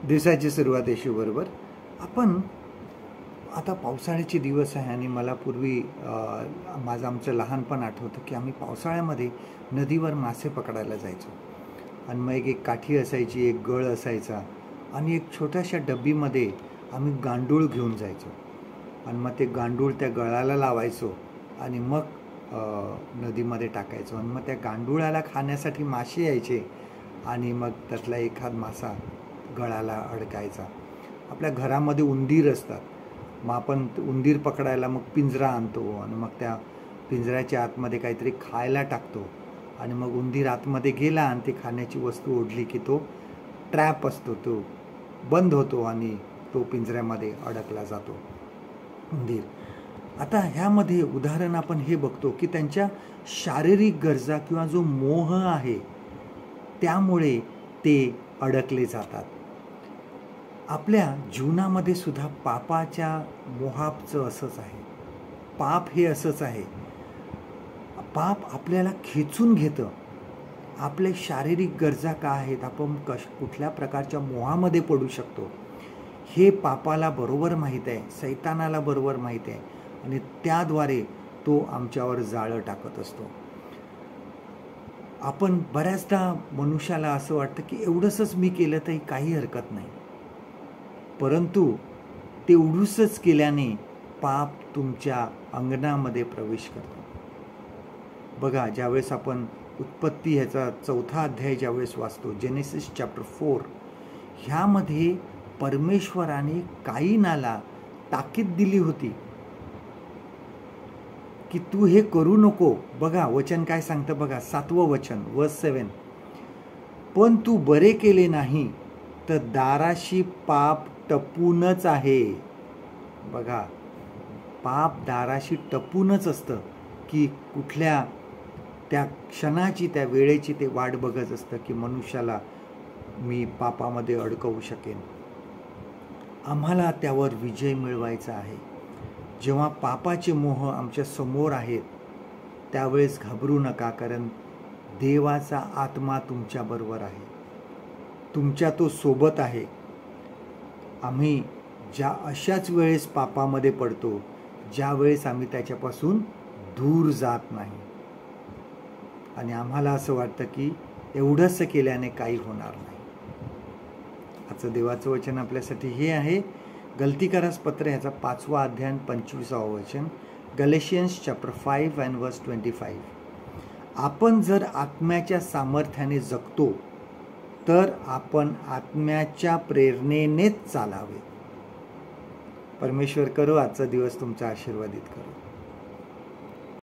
दिवसाची सुरुवात येशूबरोबर. आपण आता पावसाळ्याचे दिवस आहे आणि मला पूर्वी माझं आमचं लहानपण आठवतं की आम्ही पावसाळ्यामध्ये नदीवर मासे पकडायला जायचो. आणि मग एक काठी असायची, एक गळ असायचा आणि एक छोट्याशा डब्बीमध्ये आम्ही गांडूळ घेऊन जायचो आणि मग ते गांडूळ त्या गळाला लावायचो आणि मग नदीमध्ये टाकायचो आणि मग त्या गांडुळाला खाण्यासाठी मासे यायचे आणि मग त्यातला एखाद मासा गळाला अडकायचा. आपल्या घरामध्ये उंदीर असतात, मग आपण उंदीर पकडायला मग पिंजरा आणतो आणि मग त्या पिंजऱ्याच्या आतमध्ये काहीतरी खायला टाकतो आणि मग उंदीर आतमध्ये गेला आणि ते खाण्याची वस्तू ओढली की तो ट्रॅप असतो, तो बंद होतो आणि तो पिंजऱ्यामध्ये अडकला जातो उंदीर. आता ह्यामध्ये उदाहरण आपण हे बघतो की त्यांच्या शारीरिक गरजा किंवा जो मोह आहे त्यामुळे ते अडकले जातात. आपल्या जीवनामध्ये सुद्धा पापाच्या मोहाचं असंच आहे. पाप हे असंच आहे. पाप आपल्याला खेचून घेतं. आपले शारीरिक गरजा काय आहेत, आपण कुठल्या प्रकारच्या मोहामध्ये पडू शकतो हे पापाला बरोबर माहीत आहे, सैतानाला बरोबर माहीत आहे आणि त्याद्वारे तो आमच्यावर जाळं टाकत असतो. आपण बऱ्याचदा मनुष्याला असं वाटतं की एवढंच मी केलं तरी काही हरकत नाही, परंतु तेवढूसच केल्याने पाप तुमच्या अंगणामध्ये प्रवेश करतो. बघा, ज्यावेळेस आपण उत्पत्ती ह्याचा 4था अध्याय ज्यावेळेस वाचतो, जेनेसिस चॅप्टर 4, ह्यामध्ये परमेश्वराने काईनाला ताकीद दिली होती की तू हे करू नको. बघा वचन काय सांगतं, बघा 7वं वचन वर्स 7, पण तू बरे केले नाही तर दाराशी पाप टपूनच आहे. बघा, पाप दाराशी टपूनच असतं की कुठल्या त्या क्षणाची, त्या वेळेची ते वाट बघत असतं की मनुष्याला मी पापामध्ये अडकवू शकेन. आम्हाला त्यावर विजय मिळवायचा आहे. जेव्हा पापाचे मोह आमच्या समोर आहेत त्यावेळेस घाबरू नका, कारण देवाचा आत्मा तुमच्याबरोबर आहे, तुमच्या तो सोबत आहे. आम्ही अशाच वेळेस पापामध्ये पडतो ज्या वेळेस आम्ही त्याच्यापासून दूर जात नाही आणि आम्हाला असं वाटतं की एवढंच केल्याने काही होणार नाही. आजचं देवाचं वचन आपल्यासाठी हे आहे, गलतीकारास पत्र ह्याचा 5वा अध्याय 25वं वचन, गलेशियन्स चॅप्टर 5 and verse 25. आपण जर आत्म्याच्या सामर्थ्याने जगतो तर आपण आत्म्याच्या प्रेरणेनेच चालावे. परमेश्वर करो आजचा दिवस तुमचा आशीर्वादित करो.